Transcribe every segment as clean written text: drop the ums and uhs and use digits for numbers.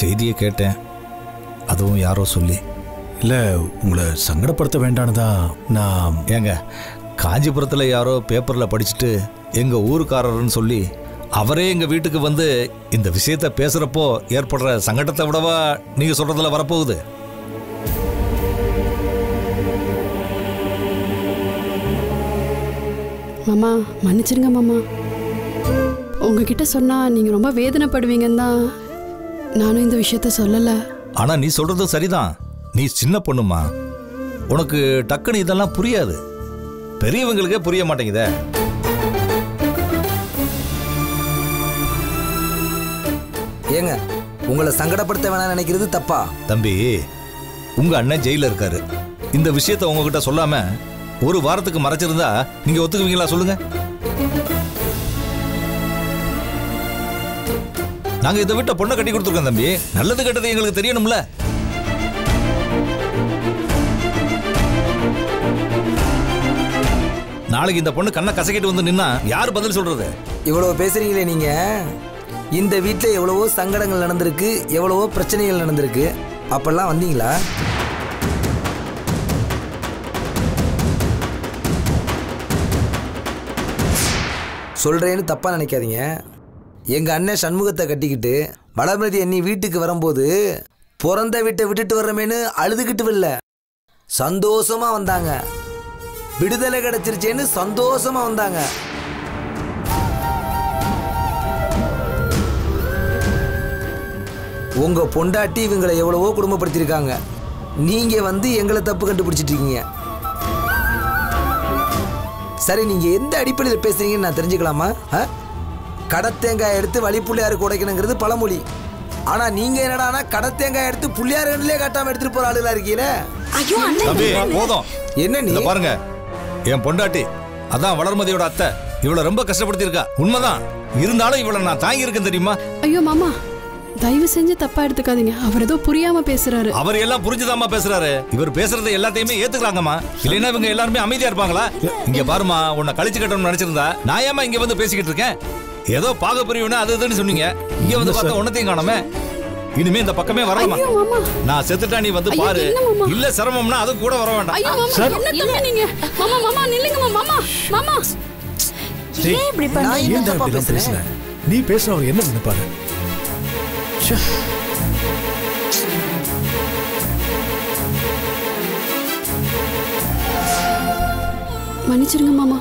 செய்தியை கேட்டேன், அதுவும் யாரோ சொல்லி. இல்லை, உங்களை சங்கடப்படுத்த வேண்டான்னுதான் நான். ஏங்க, காஞ்சிபுரத்தில் யாரோ பேப்பரில் படிச்சுட்டு எங்கள் ஊருக்காரர்னு சொல்லி அவரே எங்கள் வீட்டுக்கு வந்து இந்த விஷயத்த பேசுகிறப்போ ஏற்படுற சங்கடத்தை விடவா நீங்கள் சொல்கிறதுல வரப்போகுது? மாமா மன்னிச்சிருங்க மாமா. உங்ககிட்ட சொன்னா நீங்க ரொம்ப வேதனைப்படுவீங்கன்னு தான் நானும் இந்த விஷயத்த சொல்லல. ஆனா நீ சொல்றதும் சரிதான். நீ சின்ன பொண்ணுமா, உனக்கு டக்குன்னு இதெல்லாம் புரியாது. பெரியவங்களுக்கே புரிய மாட்டேங்குதே. ஏங்க, உங்களை சங்கடப்படுத்த வேணாம் நினைக்கிறது தப்பா? தம்பி, உங்க அண்ணன் ஜெயில இருக்காரு. இந்த விஷயத்த உங்ககிட்ட சொல்லாம ஒரு வாரத்துக்கு மறைச்சிருந்தா நீங்க ஒத்துக்குவீங்களா சொல்லுங்க? நாங்க இதை விட்ட பொண்ணை கட்டி கொடுத்துருக்கோம் தம்பி. நல்லது கெட்டது எங்களுக்கு தெரியணும்ல. நாளைக்கு இந்த பொண்ணு கண்ணை கசக்கிட்டு வந்து நின்னா யார் பதில் சொல்றது? இவ்வளவு பேசுறீங்களே நீங்க. இந்த வீட்டில் எவ்வளவோ சங்கடங்கள் நடந்திருக்கு, எவ்வளவோ பிரச்சனைகள் நடந்திருக்கு. அப்பெல்லாம் வந்தீங்களா? சொல்றேன்னு தப்பா நினைக்காதீங்க. எங்க அண்ணன் சண்முகத்தை கட்டிக்கிட்டு வளர்மதி அண்ணி வீட்டுக்கு வரும்போது பிறந்த வீட்டை விட்டுட்டு வர்றமேனு அழுதுகிட்டு வரல, சந்தோஷமா வந்தாங்க. விடுதலை கிடைச்சிருச்சேன்னு சந்தோஷமா வந்தாங்க. உங்க பொண்டாட்டி இவங்களை எவ்வளவோ குடும்பப்படுத்திருக்காங்க. நீங்க வந்து எங்களை தப்பு கண்டுபிடிச்சிட்டு இருக்கீங்க. சரி, நீங்க எந்த அடிப்படையில் பேசுறீங்கன்னு நான் தெரிஞ்சுக்கலாமா? கடத்தேங்காய் எடுத்து வழிப்புள்ளையாருக்கு உடைக்கணுங்கிறது பழமொழி. ஆனா நீங்க என்னடானா கடத்தேங்காய் எடுத்து புள்ளியாருலே காட்டாம எடுத்துட்டு போற ஆளுகளா இருக்கீங்களே. போதும். என்ன நீ பாருங்க, என் பொண்டாட்டி அதான் வளர்மதியோட அத்தை இவளை ரொம்ப கஷ்டப்படுத்தி இருக்கா. உண்மைதான். இருந்தாலும் இவளை நான் தாங்கி இருக்கேன் தெரியுமா? ஐயோ மாமா, தயவு செஞ்சு தப்பா எடுத்துக்காதீங்க. அவர் ஏதோ புரியாம பேசுறாரு. அவர் எல்லாம் புரிஞ்சுதாமா பேசுறாரு. இவர் பேசுறதை எல்லாத்தையுமே ஏத்துக்கிறாங்கம்மா. இல்லைன்னா இவங்க எல்லாருமே அமைதியா இருப்பாங்களா? இங்க பாருமா, உன்னை கழிச்சு கட்டணும்னு நினைச்சிருந்தா நான் ஏமா இங்க வந்து பேசிக்கிட்டு இருக்கேன்? ஏதோ பாக பிரிவுனா அது இதுன்னு சொன்னீங்க. இங்க வந்து பார்த்தா உன்னத்தையும் காணோமே. இனிமே இந்த பக்கமே வரலாமா? நான் செத்துட்டா நீ வந்து பாரு. இல்ல சிரமம்னா அது கூட வர வேண்டாம். நீ பேசுறவங்க என்ன நினைப்பாரு? மன்னிச்சிருங்க மாமா.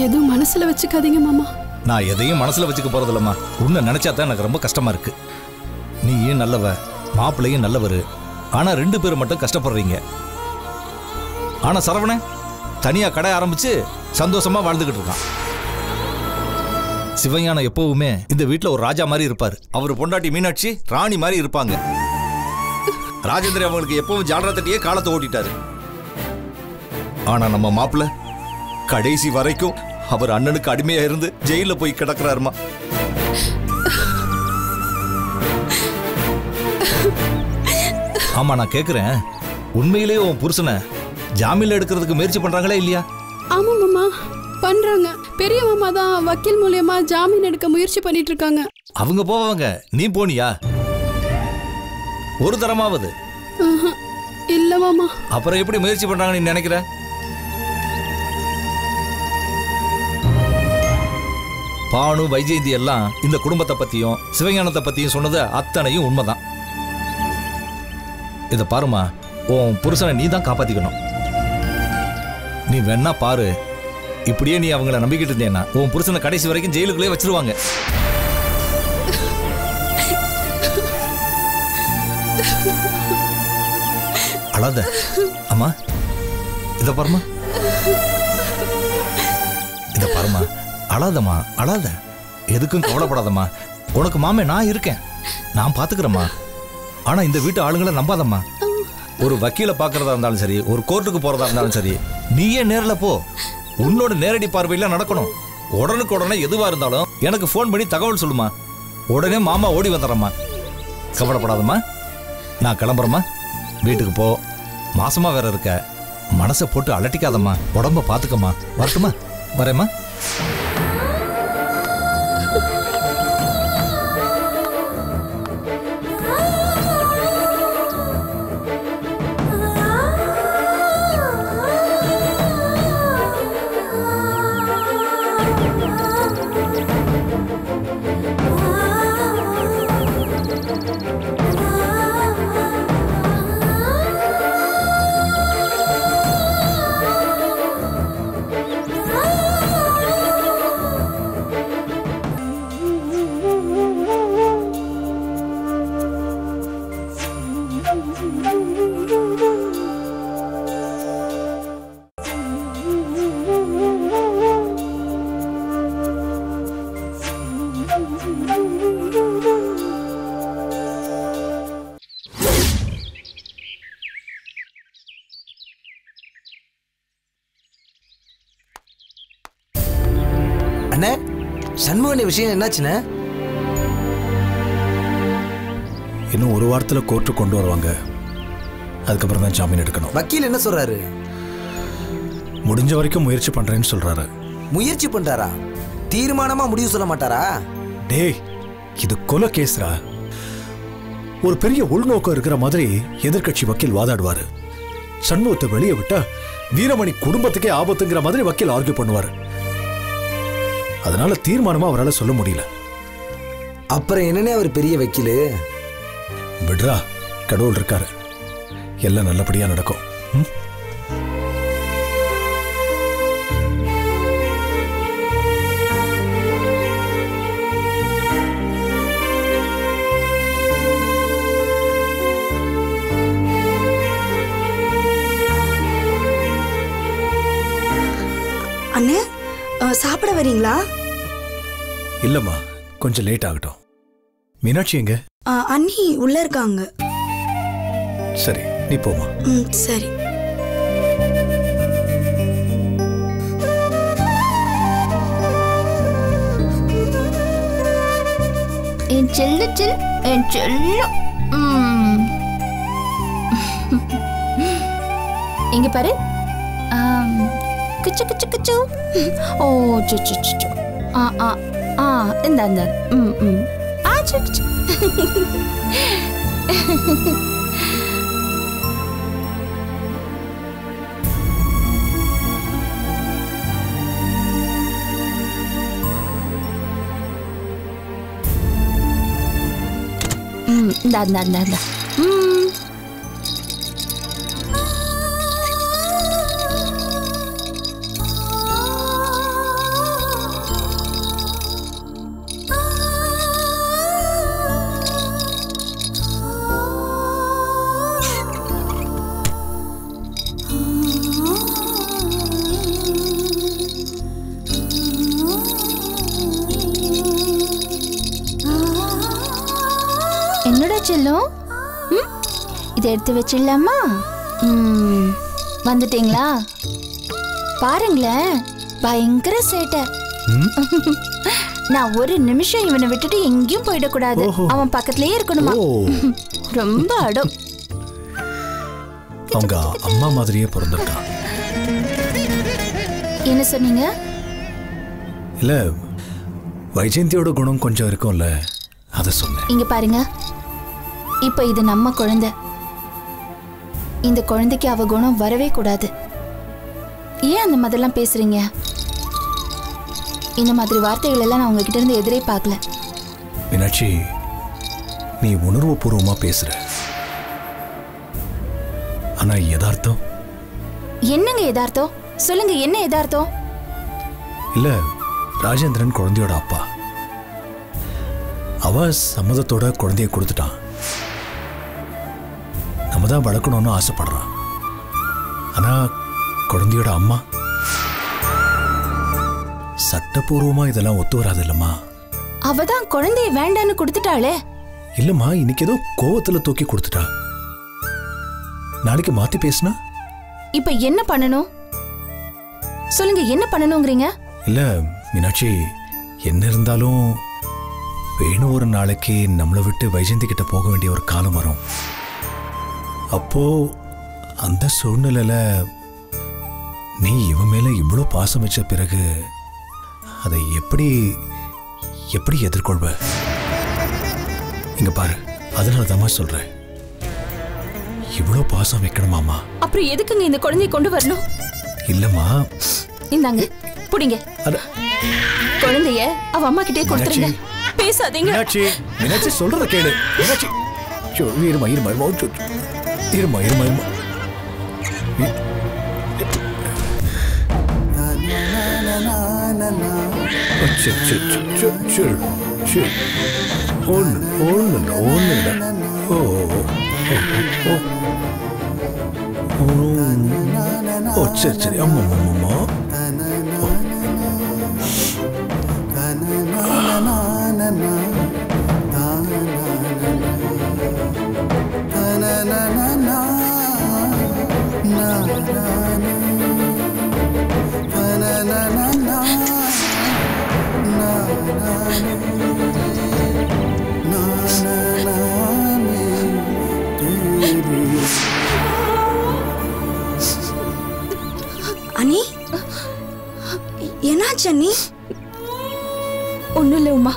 எதுவும் மனசுல வச்சுக்காதீங்க மாமா. நான் எதையும் மனசுல வச்சுக்க போறதில்லம்மா. உன்னை நினைச்சா தான் எனக்கு ரொம்ப கஷ்டமா இருக்கு. நீயும் நல்லவ, மாப்பிள்ளையும் நல்லவரு. ஆனா 2 பேரும் மட்டும் கஷ்டப்படுறீங்க. ஆனா சரவணன் தனியா கடை ஆரம்பிச்சு சந்தோஷமா வாழ்ந்துகிட்டு இருக்கான். சிவஞானம் எப்பவுமே இந்த வீட்டுல ஒரு ராஜா மாதிரி இருப்பாரு. அவர் பொண்டாட்டி மீனாட்சி ராணி மாதிரி இருப்பாங்க. ராஜேந்திரன் அவங்களுக்கு எப்பவும் ஜாலரா தட்டியே காலத்தை ஓட்டிட்டாரு. ஆனா நம்ம மாப்பிள்ளை கடைசி வரைக்கும் அவர் அண்ணனுக்கு அடிமையா இருந்து ஜெயில போய் கிடக்குறாருமா. ஆமா, நான் கேக்குறேன், உண்மையிலேயே உன் புருஷனை ஜாமீன்ல எடுக்கிறதுக்கு முயற்சி பண்றாங்களே இல்லையா? ஆமா மாமா, பண்றாங்க. பெரிய மாமா தான் வக்கீல் மூலமா ஜாமீன் எடுக்க முயற்சி பண்ணிட்டு இருக்காங்க. அவங்க போவாங்க, நீ போனியா ஒரு தரமாவது? இல்ல மாமா. அப்புறம் எப்படி முயற்சி பண்றாங்கன்னு நீ நினைக்கிற? பானு வைஜெயந்தி எல்லாம் இந்த குடும்பத்தை பத்தியும் சிவஞானத்தை பத்தியும் சொன்னது அத்தனையும் உண்மைதான். இத பாருமா, உன் புருஷனை நீ தான் காப்பாத்திக்கணும். நீ வேணா பாரு, இப்படியே நீ அவங்கள நம்பிக்கிட்டு இருந்தேன்னா உன் புருஷனை கடைசி வரைக்கும் ஜெயிலுக்குள்ளே வச்சிருவாங்க. அழாத அம்மா. இத பாருமா, இத பாருமா, அழாதம்மா, அழாத. எதுக்கும் கவலைப்படாதம்மா. உனக்கு மாமே நான் இருக்கேன், நான் பாத்துக்கிறேம்மா. ஆனா இந்த வீட்டு ஆளுங்களை நம்பாதம்மா. ஒரு வக்கீல பாக்குறதா இருந்தாலும் சரி, ஒரு கோர்ட்டுக்கு போறதா இருந்தாலும் சரி, நீயே நேர்ல போ. உன்னோட நேரடி பார்வையில நடக்கணும். உடனுக்கு உடனே எதுவா இருந்தாலும் எனக்கு போன் பண்ணி தகவல் சொல்லுமா. உடனே மாமா ஓடி வந்துடுறம்மா. கவலைப்படாதம்மா. நான் கிளம்புறேம்மா. வீட்டுக்கு போ. மாசமா வேற இருக்க. மனசை போட்டு அலட்டிக்காதம்மா. உடம்ப பாத்துக்கம்மா. வரட்டுமா? வரேம்மா. அண்ணே, சண்முகனை விஷயம் என்னாச்சுண்ணே? இன்னும் ஒரு வாரத்தில் கோர்ட்டு கொண்டு வருவாங்க. அதுக்கப்புறம் தான் ஜாமீன் எடுக்கணும். வக்கீல் என்ன சொல்றாரு? முடிஞ்ச வரைக்கும் முயற்சி பண்றேன்னு சொல்றாரு. முயற்சி பண்றாரா? தீர்மானமா முடிவு சொல்ல மாட்டாரா? டேய், இது கொலை கேஸ்ரா. ஒரு பெரிய உள்நோக்கம் இருக்கிற மாதிரி எதிர்கட்சி வக்கீல் வாதாடுவாரு. சண்முகத்தை வெளியே விட்டா வீரமணி குடும்பத்துக்கே ஆபத்துங்கிற மாதிரி வக்கீல் ஆர்கியூ பண்ணுவாரு. அதனால தீர்மானமா அவரால் சொல்ல முடியல. அப்புறம் என்னன்னே அவர் பெரிய வக்கீலு? விட்ரா, கடவுள் இருக்காரு, எல்லாம் நல்லபடியா நடக்கும். அண்ணே, சாப்பிட வரீங்களா? இல்லம்மா, கொஞ்சம் லேட் ஆகட்டும். மீனாட்சி எங்க? அண்ணி உள்ள இருக்காங்க. சரி, நீ போமா. சரி. என் செல்ல செல், என் செல்லம். இங்க பாரு. குச்சு குச்சு குச்சு. ஓ சு சு சு. இந்த இந்த சு சு. இந்த இந்த இந்த இந்த. என்னோட செல்லம், இதை எடுத்து வச்சிடலாமா? வந்துட்டீங்களா? பாருங்களேன், பயங்கர சேட்டை. நான் ஒரு நிமிஷம் இவனை விட்டுட்டு எங்கேயும் போயிடக்கூடாது. அவன் பக்கத்திலேயே இருக்கணுமா? ரொம்ப அடம். அவங்க அம்மா மாதிரியே பிறந்திருக்கான். என்ன சொன்னீங்க? இல்ல, வைஜெயந்தியோட குணம் கொஞ்சம் இருக்கும்ல, அத சொன்னேன். இங்க பாருங்க, இப்ப இது நம்ம குழந்தை. இந்த குழந்தைக்கு அவ குணம் வரவே கூடாது. ஏன் அந்த மாதிரிலாம் பேசுறீங்க? இந்த மாதிரி வார்த்தைகள் எல்லாம் நான் உங்ககிட்ட இருந்து எதிரே பார்க்கல. மீனாட்சி, நீ உணர்வு பூர்வமா பேசுற. ஆனா யதார்த்தம் என்னங்க யதார்த்தம்? சொல்லுங்க, என்ன யதார்த்தம்? இல்ல, ராஜேந்திரன் குழந்தையோட அப்பா. அவ சம்மதத்தோட குழந்தைய கொடுத்துட்டான். நம்ம தான் வளர்க்கணும்னு ஆசைப்படுறான். ஆனா குழந்தையோட அம்மா சட்டப்பூர்வமா இதெல்லாம் ஒத்து வராது இல்லம்மா. அவதான் குழந்தைய வேண்டான்னு கொடுத்துட்டாளே. இல்லம்மா, இன்னைக்கு ஏதோ கோவத்துல தூக்கி கொடுத்துட்டா. நாளைக்கு மாத்தி பேசினா? இப்ப என்ன பண்ணணும் சொல்லுங்க, என்ன பண்ணணும்ங்கறீங்க? இல்ல மீனாட்சி, என்ன இருந்தாலும் வேணும் ஒரு நாளைக்கு நம்மளை விட்டு வைஜெயந்தி கிட்ட போக வேண்டிய ஒரு காலம் வரும். அப்போ அந்த சூழ்நிலையில நீ இவன் மேல இவ்வளோ பாசம் வச்ச பிறகு அதை எப்படி எப்படி எதிர்கொள்வ? இங்க பாரு, அதனாலதாம்மா சொல்றேன், இவ்வளோ பாசம் வைக்கணுமாமா? அப்புறம் எதுக்குங்க இந்த குழந்தையை கொண்டு வரணும்? இல்லம்மா, இந்தாங்க புடிங்க. குழந்தைய அவ அம்மா கிட்டே கொடுத்துருங்க. பேசாதீங்க. மீனாட்சி, மீனாட்சி சொல்றத கேளு. மீனாட்சி, இருமா இருமா இருமா இருமா இருமா இருமா. சரி சரி, அம்மா அம்மா. அண்ணி என்னாச்சு அண்ணி? ஒன்றும் இல்லை உமா.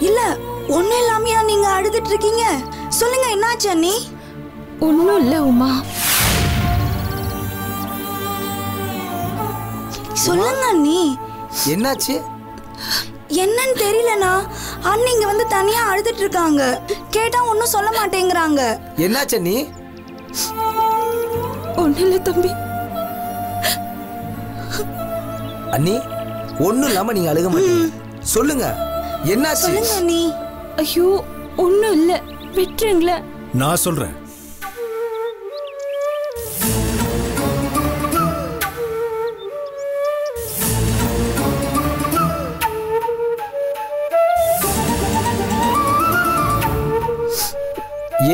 இல்ல ஒன்னும் இல்லாமையா நீங்க அழுதுட்டு இருக்கீங்க? சொல்லுங்க என்னாச்சு அண்ணி? ஒன்றும் இல்லை உமா. சொல்லுங்க அண்ணி. என்னாச்சு? என்னன்னு தெரியலண்ணா. அண்ணி இங்க வந்து தனியா அழுதுட்டு இருக்காங்க. கேட்டா ஒன்னும் சொல்ல மாட்டேங்கிறாங்க. என்னாச்சு அண்ணி? ஒன்றும் இல்லை தம்பி. அண்ணி ஒண்ணும் இல்லாம நீங்க அழுக மாட்டீங்க. சொல்லுங்க என்னாச்சு? சொல்லுங்க அண்ணி. ஐயோ ஒன்றும் இல்லை, விட்டுருங்களேன். நான் சொல்றேன்.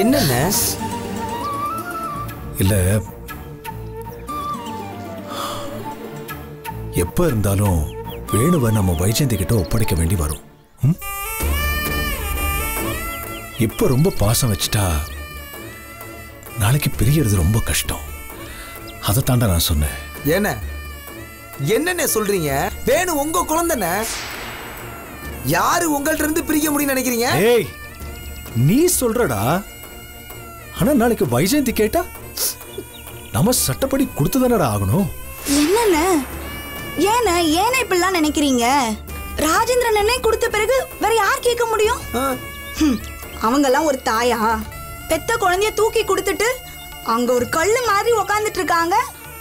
என்னென்ன? இல்ல, எப்ப இருந்தாலும் வேணுவை நம்ம வைஜெயந்தி கிட்ட ஒப்படைக்க வேண்டி வரும். இப்ப ரொம்ப பாசம் வச்சுட்டா நாளைக்கு பிரியறது ரொம்ப கஷ்டம். அதை தாண்டா நான் சொன்னேன். என்னென்ன சொல்றீங்க? வேணு உங்க குழந்தைன யாரு உங்கள்ட்ட இருந்து பிரிக்க முடியும்னு நினைக்கிறீங்க? ஏய், நீ சொல்றடா. ஆனா நாளைக்கு வைஜெயந்தி கேட்டா நம்ம சட்டப்படி கொடுத்துதானடா ஆகணும். என்னென்ன ஏன இப்படிலாம் நினைக்கிறீங்க? ராஜேந்திரன் அண்ணே கொடுத்த பிறகு வேற யார் கேட்க முடியும்? அவங்கெல்லாம் ஒரு தாயா? பெத்த குழந்தைய தூக்கி கொடுத்துட்டு அங்க ஒரு கல்லு மாதிரி உக்காந்துட்டு இருக்காங்க.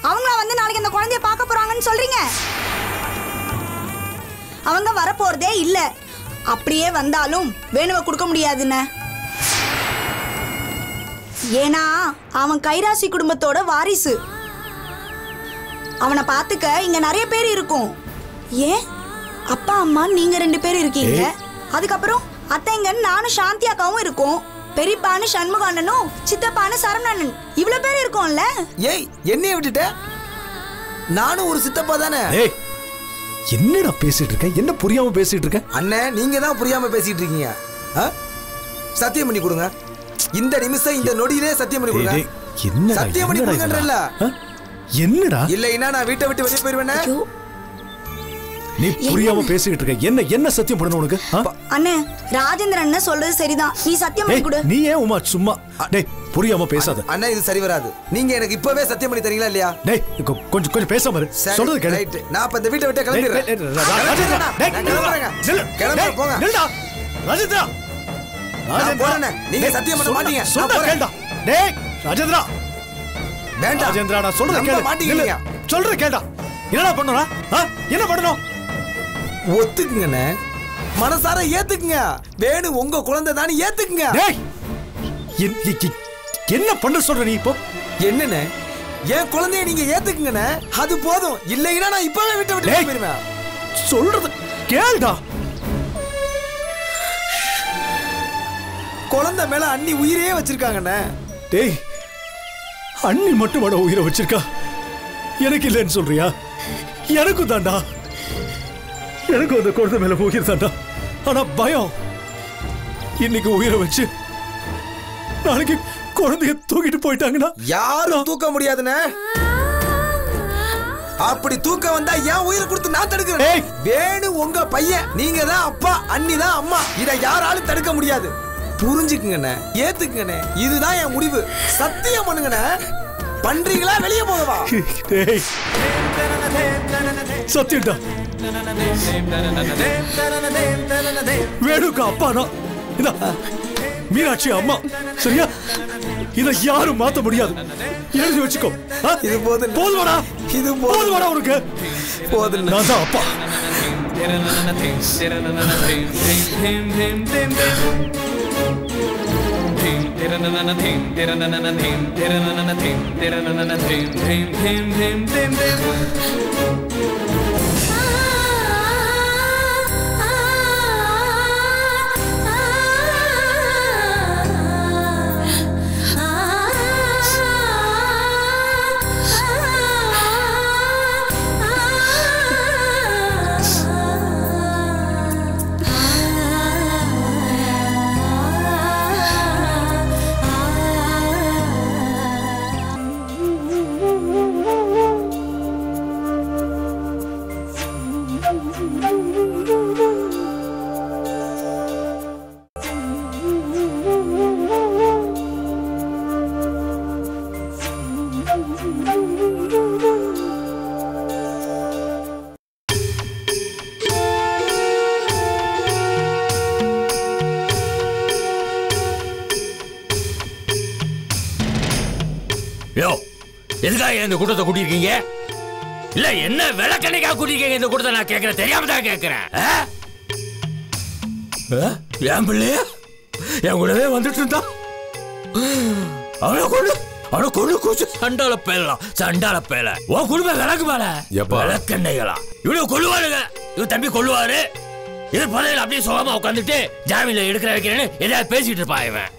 அவங்க வந்து நாளைக்கு அந்த குழந்தைய பார்க்க போறாங்கன்னு சொல்றீங்க? அவங்க வரப்போறதே இல்ல. அப்படியே வந்தாலும் வேணுவ கொடுக்க முடியாதுன்னு. ஏன்னா அவன் கைராசி குடும்பத்தோட வாரிசு. அவனை பாத்துக்க இங்க நிறைய பேர் இருக்கும். ஏன் அப்பா அம்மா நீங்க 2 பேர் இருக்கீங்க. அதுக்கப்புறம் அத்தைங்கன்னு நானும் சாந்தி அக்காவும் இருக்கும். பெரியப்பான்னு சண்முகானனும் சித்தப்பான்னு சரவணன், இவ்வளவு பேர் இருக்கும்ல. ஏய், என்னைய விட்டுட்ட? நானும் ஒரு சித்தப்பா தானே. என்னடா பேசிட்டு இருக்க? என்ன புரியாம பேசிட்டு இருக்க? அண்ணே, நீங்க தான் புரியாம பேசிட்டு இருக்கீங்க. சத்தியம் பண்ணி கொடுங்க. இந்த நிமிஷம் இந்த நொடியிலே சத்தியம் பண்ணி கொடுங்க. என்னடா சத்தியம் பண்ணி கொடுங்கன்றல்ல? என்னடா? இல்லைன்னா நான் வீட்டை விட்டு வெளியே போயிருவேனே. நீ புரியாம பேசிட்டு இருக்க. என்ன சத்தியம் பண்ணணும் உனக்கு? அண்ணே, ராஜேந்திரன் அண்ணன் சொல்றது சரிதான். நீ சத்தியம் பண்ணி கொடு. நீ ஏன் உமா சும்மா? டேய், புரியாம பேசாத. அண்ணா, இது சரி வராது. நீங்க எனக்கு இப்பவே சத்தியம் பண்ணி தரீங்களா இல்லையா? டேய், கொஞ்சம் பேசாம இரு. சொல்றது கேளு. ரைட், நான் அப்ப இந்த வீட்டை விட்டு கிளம்பிடுறேன். ராஜேந்திரா, டேய், கிளம்புங்க, போங்க. நில்லுடா. ராஜேந்திரா, நான் போறேனே. நீங்க சத்தியம் பண்ண மாட்டீங்க. நான் போறேன். டேய், ராஜேந்திரா. வேண்டாம். ராஜேந்திரா, நான் சொல்றத கேளு. மாட்டீங்க. சொல்றத கேளுடா. என்னடா பண்ணனும்? என்ன பண்ணனும்? ஒத்துக்குங்கண்ணே. மனசார ஏத்துக்குங்க. வேணு உங்க குழந்தை தானே, ஏத்துக்குங்க. டேய், என்ன பண்ண சொல்ற நீ இப்போ? என்னண்ணே, என் குழந்தைய நீங்க ஏத்துக்குங்கண்ணே. அது போதும். இல்லைன்னா நான் இப்பவே விட்டு போயிருவேன். சொல்றது கேளுடா. குழந்தை மேல அண்ணி உயிரே வச்சிருக்காங்கண்ணே. டேய், அண்ணி மட்டும் உயிரை வச்சிருக்கா, எனக்கு இல்லைன்னு சொல்றியா? எனக்கும் தாண்டா. எனக்கும் அந்த குழந்தை மேல உயிர் தாண்டா. ஆனா பயம். இன்னைக்கு உயிரை வச்சு நாளைக்கு குழந்தைய தூக்கிட்டு போயிட்டாங்கன்னா யாரும் தூக்க முடியாதுண்ணே. அப்படி தூக்க வந்தா என் உயிரை கொடுத்து நான் தடுக்கிறேன். வேணு உங்க பையன். நீங்க தான் அப்பா, அண்ணி தான் அம்மா. இதை யாராலும் தடுக்க முடியாது. புரிஞ்சுக்குங்கண்ணே, ஏத்துக்குங்கண்ணே. இதுதான் என் முடிவு. சத்தியம் பண்ணுங்கண்ணே. பண்றீங்களா? வெளியே போகவா? சத்தியம்டா. வேணுக்கு அப்பா நான். மீனாட்சி அம்மா. சரியா? இதை யாரும் மாத்த முடியாது. எழுதி வச்சுக்கோ. இது போதும். போதுவாடா. இது போதுவாடா உனக்கு. போதும். நான் தான் அப்பா. யோ, எதுக்காக இந்த கூட்டத்தை கூட்டியிருக்கீங்க? இல்ல என்ன விளக்கண்ணைக்காக கூட்டியிருக்கீங்க இந்த கூட்டத்தை? நான் கேட்கிறேன், தெரியாம தான் கேட்கிறேன். என் பிள்ளைய என் கூடவே வந்துட்டு இருந்தா அவனை கொண்டு கூச்சு சண்டால பேலாம், சண்டால பேல உன் குடும்ப விளக்கு மேல விளக்கண்ணைகளா இவ்வளவு கொள்ளுவாருங்க. இவன் தம்பி கொள்ளுவாரு. இது பதையில அப்படியே சுகமா உட்காந்துட்டு ஜாமீன்ல எடுக்கிற வைக்கிறேன்னு எதாவது பேசிட்டு இருப்பான் இவன்.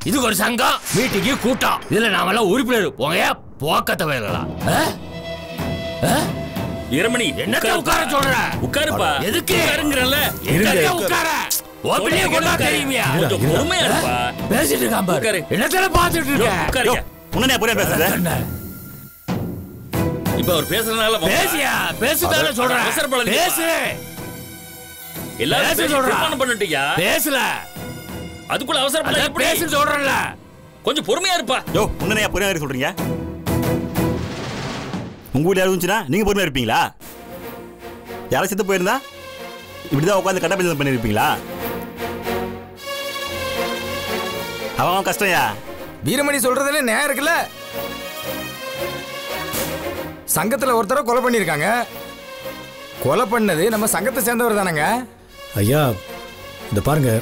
இதுக்கு ஒரு சங்கம், மீட்டிங்கு, கூட்டம். இதுல நாம எல்லாம் உறுப்பினர். போங்க போக்கத்த வேலாம். இரமணி என்னத்த உட்கார சொல்ற? உட்காருப்பா. எதுக்கு உட்காருங்கறல? உட்கார ஓபிலே கொண்டா தெரியுமியா? கொஞ்சம் பொறுமையா இருப்பா. பேசிட்டு இருக்கான் பாரு. என்னத்தல பாத்துட்டு இருக்க? உட்காருங்க. முன்னே புரிய பேசுறத. இப்ப அவர் பேசுறனால பேசியா? பேசுதானே சொல்றேன். அவசரப்படாதீங்க. பேசு. எல்லாரும் பேசி பிரமாணம் பண்ணிட்டியா? பேசல. அதுக்குள்ள அவசரப்படாத. பேசு சொல்றேன்ல. கொஞ்சம் பொறுமையா இருப்பா. யோ, முன்னே புரிய சொல்றீங்க. உங்க வீட்டுல யாரும் இருந்துச்சுன்னா நீங்க பொறுமையா இருப்பீங்களா? யாரும் செத்து போயிருந்தா இப்படிதான் உட்காந்து கட்ட பஞ்சம் பண்ணிருப்பீங்களா? அவன் கஷ்டம்யா. வீரமணி சொல்றதுல நேரம் இருக்குல்ல. சங்கத்துல ஒருத்தர கொலை பண்ணிருக்காங்க. கொலை பண்ணது நம்ம சங்கத்தை சேர்ந்தவர் தானங்க. ஐயா இந்த பாருங்க,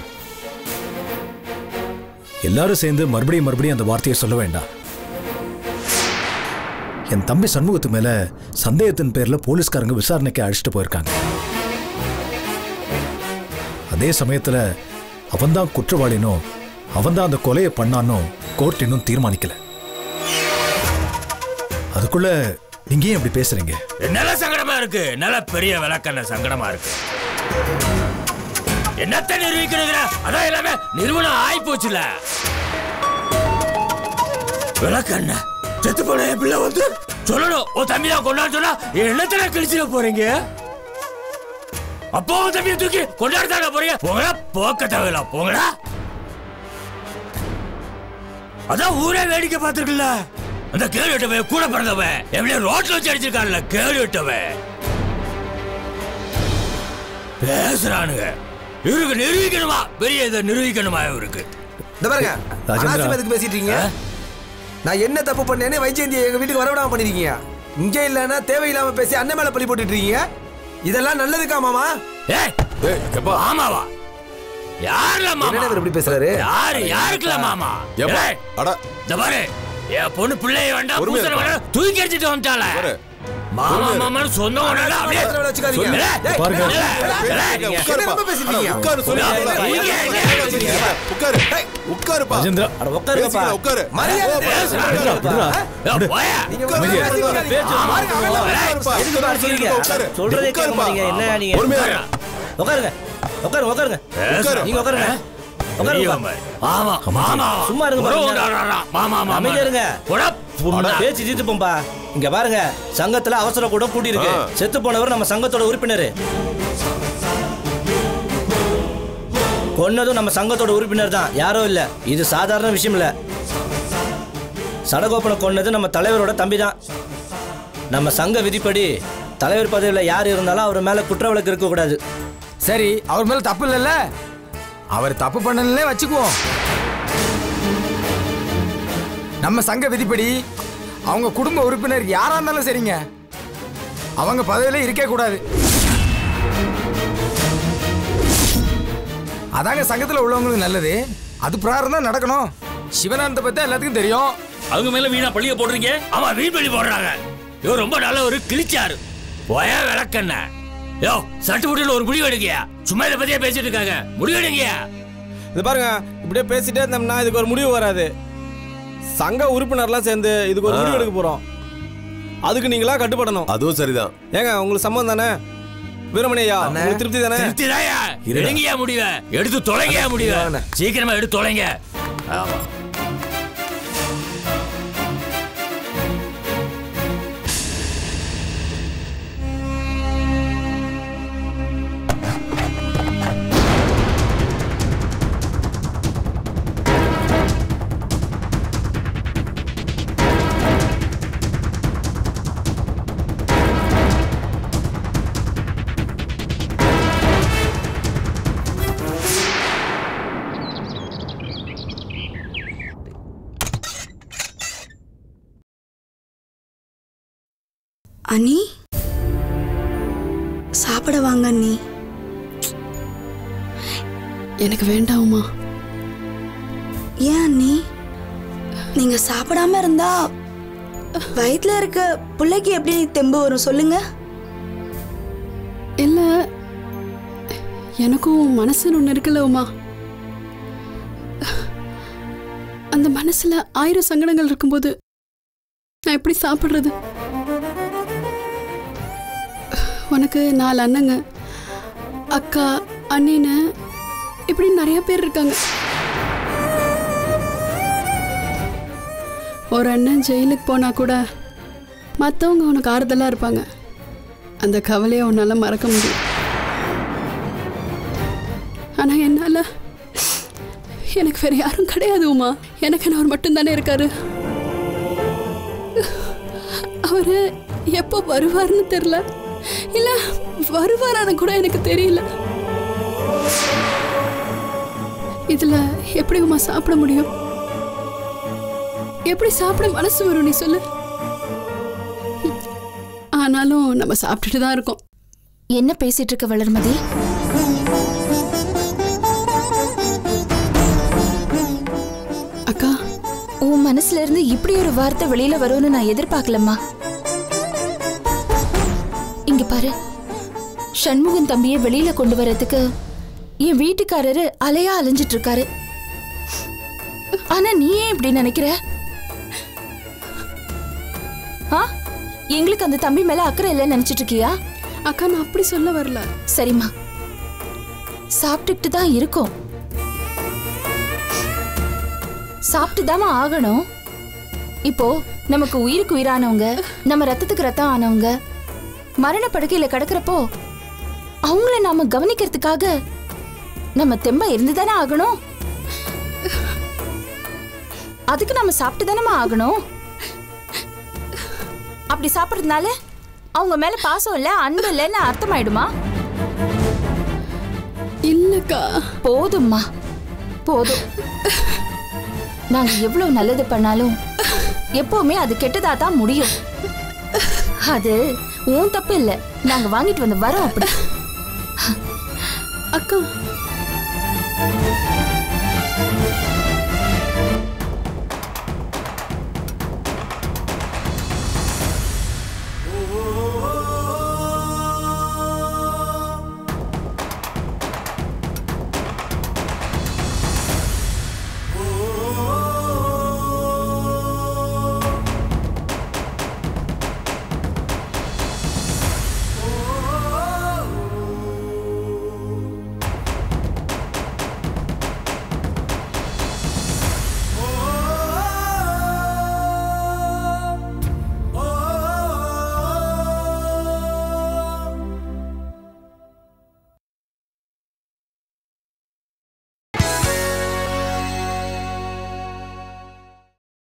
எல்லாரும் சேர்ந்து மறுபடியும் அந்த வார்த்தையை சொல்ல வேண்டாம். என் தம்பி சண்முகத்து மேல சந்தேகத்தின் பேர்ல போலீஸ்காரங்க விசாரணைக்கு அழைச்சிட்டு போயிருக்காங்க. அதே சமயத்துல அவன்தான் குற்றவாளினோ அவன்தான் அந்த கொலையை பண்ணானோ கோர்ட் இன்னும் தீர்மானிக்கல. அதுக்குள்ள நீங்க ஏன் இப்படி பேசுறீங்க? நல்ல சங்கடமா இருக்கு. நல்ல பெரிய விளக்கண்ண சங்கடமா இருக்கு. என்னத்தை நிரூபிக்கிறது? அதான் எல்லாமே நிறுவனம் ஆயி போச்சுல. விளக்கண்ண செத்து போன பிள்ளை வந்து சொல்லணும் உன் தம்பி தான் கொண்டாட சொன்னா என்னத்துல கிழிச்சிட போறீங்க? அப்போ உன் தம்பியை தூக்கி கொண்டாடுத்தாங்க போறீங்க. போங்கடா, போக்க தேவையில்ல, போங்கடா. அதான் ஊரே வேடிக்கை பார்த்திருக்கல. அந்த கேடு விட்டவன் கூட பிறந்தவன் எப்படியும் ரோட்ல வச்சு அடிச்சிருக்கான்ல கேடு விட்டவன். பேசுறானுங்க. இவருக்கு நிரூபிக்கணுமா? பெரிய இதை நிரூபிக்கணுமா இவருக்கு? இந்த பாருங்க, எதுக்கு பேசிட்டு இருக்கீங்க? நான் என்ன தப்பு பண்ணேன்னு வைஜெயந்தியை எங்க வீட்டுக்கு வரவிடாம பண்ணிருக்கீங்க. இங்கே இல்லைன்னா தேவையில்லாம பேசி அண்ணன் மேல பழி போட்டுட்டு இருக்கீங்க. இதெல்லாம் நல்லதுக்கா மாமா? ஆமாவா? யாருல மாமா இப்படி பேசுறாரு? யாருக்குல மாமா? இந்த பாரு, என் பொண்ணு பிள்ளைய வேண்டாம் பூசல வேண்டாம் தூக்கி அடிச்சுட்டு வந்துட்டால. மாமா மாமான்னு சொந்த பேச்சு தீர்த்துப்போம்பா. இங்க பாருங்க, சங்கத்துல அவசர கூட கூட்டி இருக்கு. செத்து போனவர் நம்ம சங்கத்தோட உறுப்பினர். கொன்னதும் நம்ம சங்கத்தோட உறுப்பினர் தான், யாரோ இல்ல. இது சாதாரண விஷயம் இல்ல. சடகோபனை கொன்னது நம்ம தலைவரோட தம்பி தான். நம்ம சங்க விதிப்படி தலைவர் பதவியில யார் இருந்தாலும் அவர் மேல குற்ற வழக்கு இருக்க கூடாது. சரி, அவர் மேல தப்பு இல்லைல்ல. அவர் தப்பு பண்ணலே வச்சுக்குவோம். நம்ம சங்க விதிப்படி அவங்க குடும்ப உறுப்பினர் யாரா இருந்தாலும் சரிங்க, அவங்க பதவியில இருக்க கூடாது. அதாங்க சங்கத்துல உள்ளவங்களுக்கு நல்லது. அது பிரகாரம் தான் நடக்கணும். சிவனானந்த பத்தி எல்லாத்துக்கும் தெரியும். அவங்க மேல வீணா பழிய போடுறீங்க. ஆமா, வீண் பழி போடுறாங்க. இவர் ரொம்ப நல்ல ஒரு கிழிச்சாரு. போய விளக்கண்ண. யோ, சட்டுப்புட்டு ஒரு முடிவு எடுக்கியா? சும்மா இதை பத்தியே பேசிட்டு இருக்காங்க. முடிவு எடுக்கியா? இது பாருங்க, இப்படியே பேசிட்டே இருந்தோம்னா இதுக்கு ஒரு முடிவு வராது. சங்க உறுப்பினர்லாம் சேர்ந்து இதுக்கு ஒரு முடிவு எடுக்க போறோம். அதுக்கு நீங்களா கட்டுப்படணும். அதுவும் சரிதான். ஏங்க, உங்களுக்கு சம்மதம் தானே? வீரமணியா, உங்களுக்கு திருப்தி தானே? திருப்தி தாயா. எடுங்கயா முடிவை. எடுத்து தொலைங்கயா முடிவை. சீக்கிரமா எடுத்து தொலைங்க. ஆமா. அண்ணி சாப்பிட வாங்க அண்ணி. எனக்கு வேண்டாம்மா. ஏன் அண்ணி? நீங்க சாப்பிடாம இருந்தா வயிற்றுல இருக்க பிள்ளைக்கு எப்படி தெம்பு வரும் சொல்லுங்க? இல்ல, எனக்கும் மனசுன்னு ஒன்று இருக்குல்ல உமா. அந்த மனசுல 1000 சங்கடங்கள் இருக்கும்போது நான் எப்படி சாப்பிடுறது? உனக்கு 4 அண்ணங்க, அக்கா, அண்ணின்னு இப்படி நிறைய பேர் இருக்காங்க. ஒரு அண்ணன் ஜெயிலுக்கு போனா கூட மற்றவங்க உனக்கு ஆறுதலாக இருப்பாங்க. அந்த கவலையை உன்னால் மறக்க முடியும். ஆனால் என்னால் எனக்கு வேற யாரும் கிடையாது உமா. எனக்கு அவர் மட்டும்தானே இருக்காரு. அவரு எப்போ வருவார்னு தெரியல, இல்லை வருவாரான்னு கூட எனக்கு தெரியல. இதில் எப்படி உமா சாப்பிட முடியும்? எப்படி சாப்பிட மனசு வரும் நீ சொல்லு? ஆனாலும் நம்ம சாப்பிட்டுட்டு தான் இருக்கோம். என்ன பேசிட்டு இருக்க வளர்மதி? அக்கா, உன் மனசுல இருந்து இப்படி ஒரு வார்த்தை வெளியில வரும்னு நான் எதிர்பார்க்கலம்மா. இங்க பாரு, சண்முகன் தம்பியை வெளியில கொண்டு வரதுக்கு என் வீட்டுக்காரரு அலையா அலைஞ்சிட்டு இருக்காரு. ஆனா நீ ஏன் இப்படி நினைக்கிற? எங்களுக்கு அந்த தம்பி மேல அக்கறை இல்லைன்னு நினைச்சிட்டு இருக்கியா? அக்கா, நான் அப்படி சொல்ல வரல. சரிம்மா, சாப்பிட்டுட்டு தான் இருக்கோம். சாப்பிட்டுதாமா ஆகணும். இப்போ நமக்கு உயிருக்கு உயிரானவங்க, நம்ம ரத்தத்துக்கு ரத்தம் ஆனவங்க மரண படுக்கையில கிடக்கிறப்போ அவங்கள நாம கவனிக்கிறதுக்காக நம்ம தெம்பா இருந்துதானே ஆகணும். அதுக்கு நம்ம சாப்பிட்டு தானே ஆகணும். அப்படி சாப்பிட்றதுனால அவங்க மேல பாசம் இல்ல, அன்பு இல்லைன்னு அர்த்தமாயிடுமா? இல்லக்கா, போதும்மா போதும். நாங்க எவ்வளவு நல்லது பண்ணாலும் எப்பவுமே அது கெட்டதா தான் முடியும். அது உன் தப்பு இல்ல, நாங்க வாங்கிட்டு வந்து வரோம் அப்படி. அக்கா